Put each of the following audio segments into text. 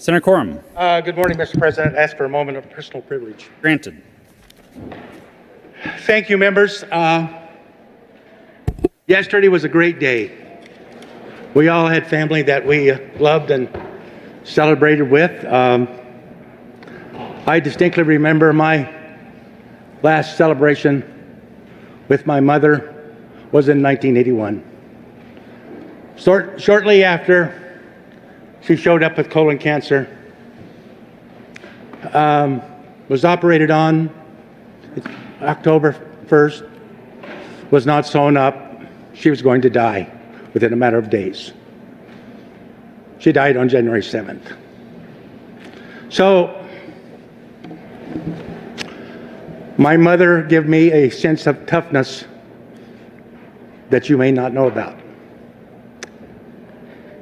Senator Coram. Good morning, Mr. President. I ask for a moment of personal privilege. Granted. Thank you, members. Yesterday was a great day. We all had family that we loved and celebrated with. I distinctly remember my last celebration with my mother was in 1981. Shortly after, she showed up with colon cancer, was operated on October 1st, was not sewn up. She was going to die within a matter of days. She died on January 7th. So, my mother gave me a sense of toughness that you may not know about.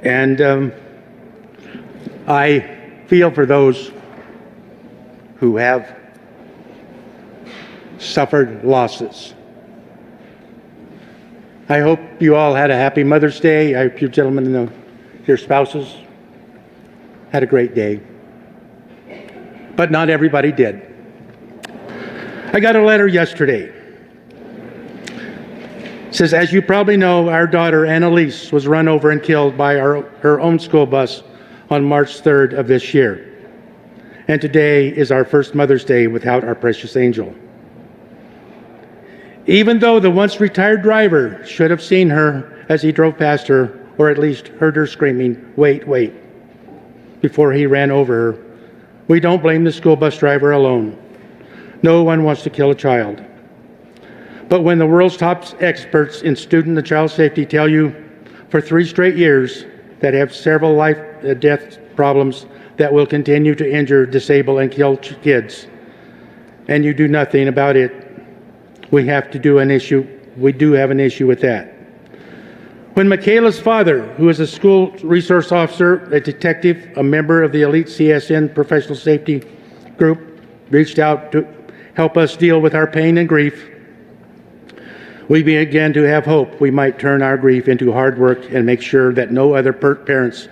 And I feel for those who have suffered losses. I hope you all had a happy Mother's Day. I hope you gentlemen and your spouses had a great day. But not everybody did. I got a letter yesterday. It says, as you probably know, our daughter Annalise was run over and killed by her own school bus on March 3rd of this year. And today is our first Mother's Day without our precious angel. Even though the once retired driver should have seen her as he drove past her, or at least heard her screaming, "Wait, wait," before he ran over her, we don't blame the school bus driver alone. No one wants to kill a child. But when the world's top experts in student and child safety tell you for 3 straight years that have several life-death problems that will continue to injure, disable, and kill kids, and you do nothing about it, we do have an issue with that. When Michaela's father, who is a school resource officer, a detective, a member of the elite CSN professional safety group, reached out to help us deal with our pain and grief, we began to have hope we might turn our grief into hard work and make sure that no other parents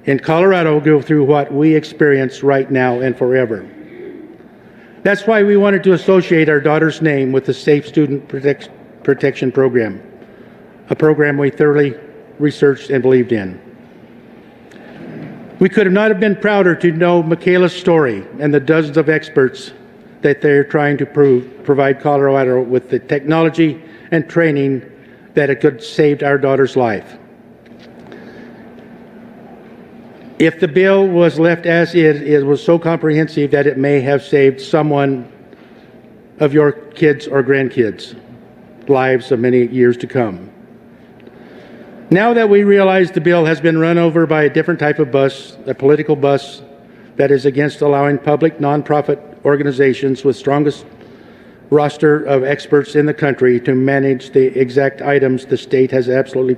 in Colorado go through what we experience right now and forever. That's why we wanted to associate our daughter's name with the Safe Student Protection Program, a program we thoroughly researched and believed in. We could not have been prouder to know Michaela's story and the dozens of experts that they're trying to provide Colorado with the technology and training that it could have saved our daughter's life. If the bill was left as is, it was so comprehensive that it may have saved someone of your kids or grandkids' lives of many years to come. Now that we realize the bill has been run over by a different type of bus, a political bus that is against allowing public nonprofit organizations with strongest roster of experts in the country to manage the exact items the state has absolutely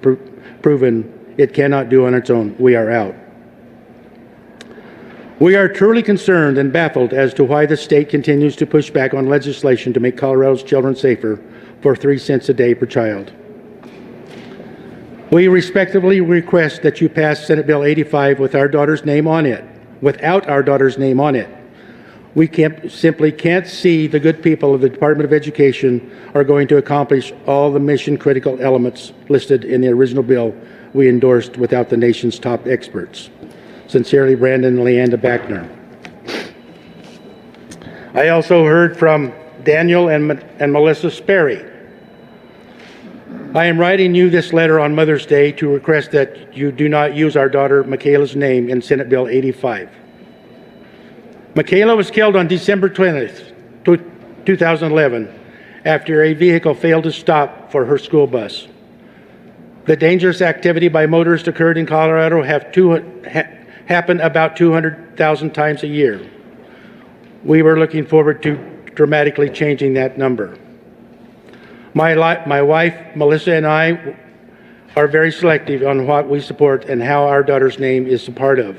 proven it cannot do on its own, we are out. We are truly concerned and baffled as to why the state continues to push back on legislation to make Colorado's children safer for 3 cents a day per child. We respectfully request that you pass Senate Bill 85 with our daughter's name on it, without our daughter's name on it. We simply can't see the good people of the Department of Education are going to accomplish all the mission-critical elements listed in the original bill we endorsed without the nation's top experts. Sincerely, Brandon and Leanda Backner. I also heard from Daniel and Melissa Sperry. I am writing you this letter on Mother's Day to request that you do not use our daughter Michaela's name in Senate Bill 85. Michaela was killed on December 20th, 2011, after a vehicle failed to stop for her school bus. The dangerous activity by motorists occurred in Colorado happen about 200,000 times a year. We were looking forward to dramatically changing that number. My wife, Melissa, and I are very selective on what we support and how our daughter's name is a part of.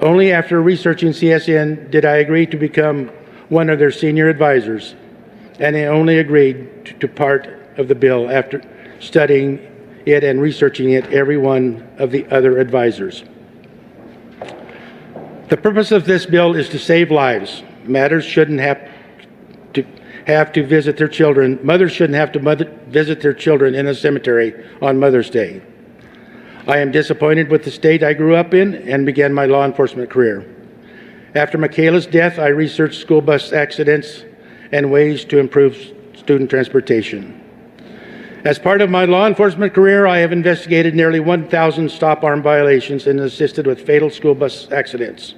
Only after researching CSN did I agree to become one of their senior advisors, and I only agreed to part of the bill after studying it and researching it, every one of the other advisors. The purpose of this bill is to save lives. Mothers shouldn't have to visit their children. Mothers shouldn't have to visit their children in a cemetery on Mother's Day. I am disappointed with the state I grew up in and began my law enforcement career. After Michaela's death, I researched school bus accidents and ways to improve student transportation. As part of my law enforcement career, I have investigated nearly 1,000 stop arm violations and assisted with fatal school bus accidents.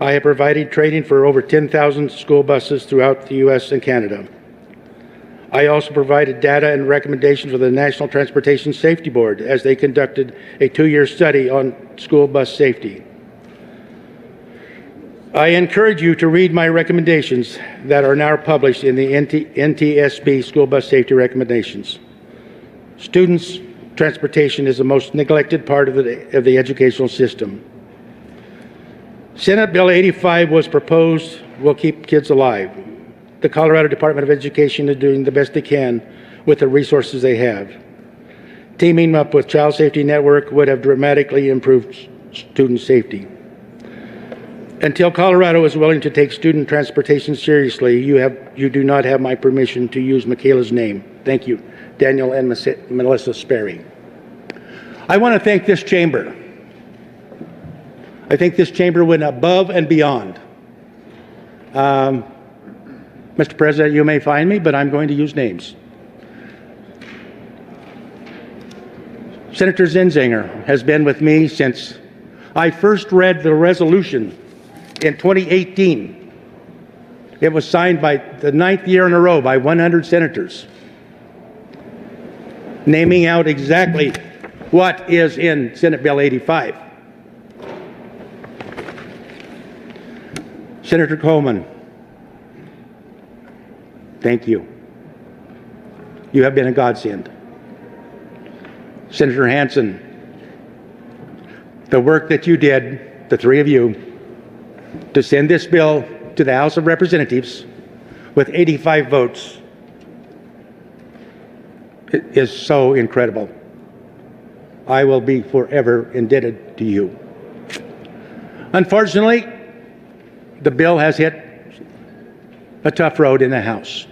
I have provided training for over 10,000 school buses throughout the U.S. and Canada. I also provided data and recommendations for the National Transportation Safety Board as they conducted a 2-year study on school bus safety. I encourage you to read my recommendations that are now published in the NTSB School Bus Safety Recommendations. Students' transportation is the most neglected part of the educational system. Senate Bill 85 was proposed, will keep kids alive. The Colorado Department of Education is doing the best they can with the resources they have. Teaming up with Child Safety Network would have dramatically improved student safety. Until Colorado is willing to take student transportation seriously, you do not have my permission to use Michaela's name. Thank you. Daniel and Melissa Sperry. I want to thank this chamber. I think this chamber went above and beyond. Mr. President, you may find me, but I'm going to use names. Senator Zinzinger has been with me since I first read the resolution in 2018. It was signed by the 9th year in a row by 100 senators, naming out exactly what is in Senate Bill 85. Senator Coleman, thank you. You have been a godsend. Senator Hansen, the work that you did, the three of you, to send this bill to the House of Representatives with 85 votes is so incredible. I will be forever indebted to you. Unfortunately, the bill has hit a tough road in the House.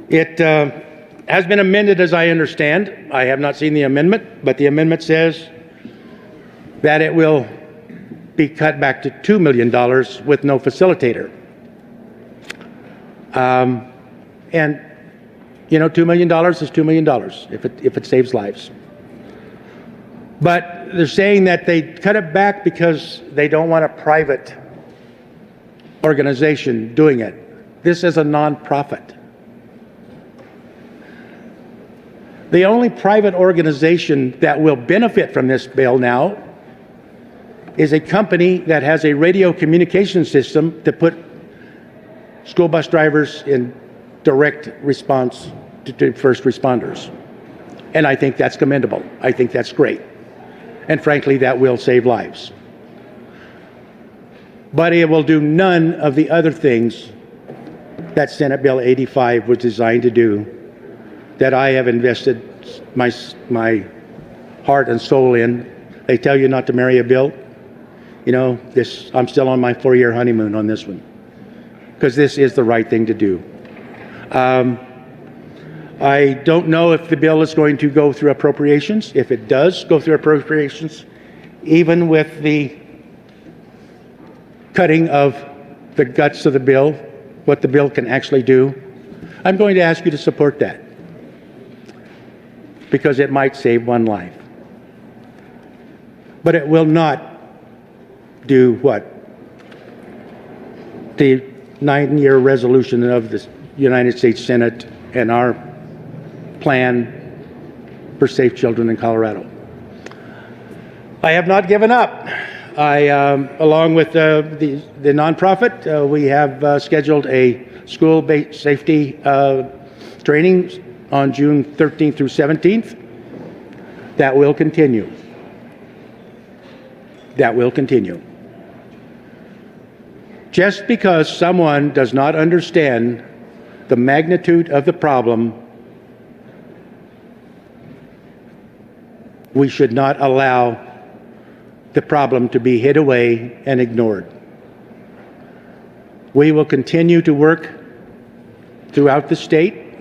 It has been amended, as I understand. I have not seen the amendment, but the amendment says that it will be cut back to $2 million with no facilitator. And, you know, $2 million is $2 million if it saves lives. But they're saying that they cut it back because they don't want a private organization doing it. This is a nonprofit. The only private organization that will benefit from this bill now is a company that has a radio communication system to put school bus drivers in direct response to first responders. And I think that's commendable. I think that's great. And frankly, that will save lives. But it will do none of the other things that Senate Bill 85 was designed to do, that I have invested my heart and soul in. They tell you not to marry a bill. You know, I'm still on my 4-year honeymoon on this one, because this is the right thing to do. I don't know if the bill is going to go through appropriations. If it does go through appropriations, even with the cutting of the guts of the bill, what the bill can actually do, I'm going to ask you to support that, because it might save one life. But it will not do what? The 9-year resolution of the United States Senate and our plan for safe children in Colorado. I have not given up. Along with the nonprofit, we have scheduled a school-based safety training on June 13th through 17th. That will continue. That will continue. Just because someone does not understand the magnitude of the problem, we should not allow the problem to be hid away and ignored. We will continue to work throughout the state,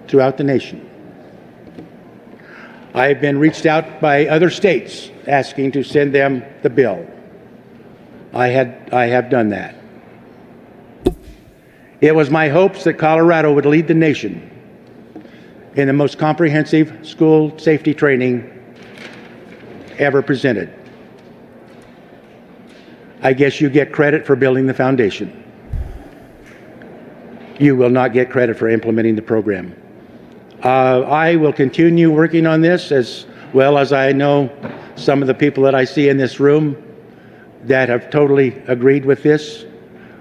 throughout the nation. I've been reached out by other states asking to send them the bill. I have done that. It was my hopes that Colorado would lead the nation in the most comprehensive school safety training ever presented. I guess you get credit for building the foundation. You will not get credit for implementing the program. I will continue working on this, as well as I know some of the people that I see in this room that have totally agreed with this.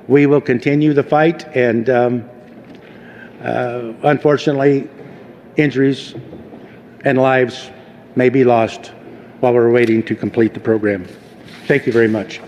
We will continue the fight, and unfortunately, injuries and lives may be lost while we're waiting to complete the program. Thank you very much.